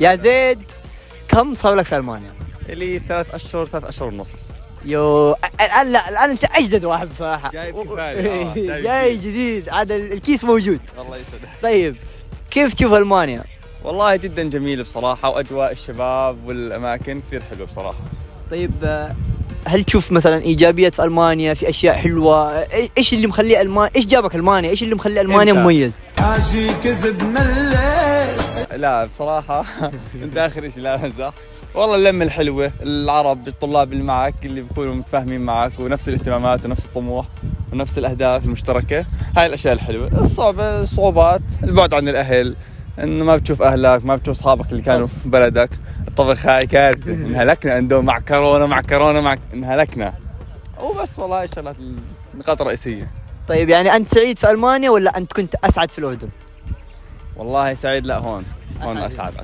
يا زيد، كم صار لك في ألمانيا؟ لي 3 أشهر 3 أشهر ونص. يو الآن، لا الآن أنت أجدد واحد بصراحة. جايب كفاية. جاي جديد، هذا الكيس موجود. الله يسعدك. طيب كيف تشوف ألمانيا؟ والله جدا جميل بصراحة، وأجواء الشباب والأماكن كثير حلوة بصراحة. طيب هل تشوف مثلا إيجابيات في ألمانيا، في أشياء حلوة؟ إيش اللي مخلي ألمانيا، إيش جابك ألمانيا، إيش اللي مخلي ألمانيا مميز؟ حاجي كذب مليت. لا بصراحة أنت آخر شيء، لا أمزح. والله اللمة الحلوة، العرب، الطلاب اللي معك اللي بيكونوا متفاهمين معك ونفس الاهتمامات ونفس الطموح ونفس الأهداف المشتركة. هاي الأشياء الحلوة. الصعوبات البعد عن الأهل، إنه ما بتشوف أهلك، ما بتشوف أصحابك اللي كانوا في بلدك. الطبخ هاي كارثة، انهلكنا عندهم مع كورونا انهلكنا. وبس والله هاي الشغلات النقاط الرئيسية. طيب يعني أنت سعيد في ألمانيا ولا أنت كنت أسعد في الأردن؟ والله سعيد، لا هون أسعد.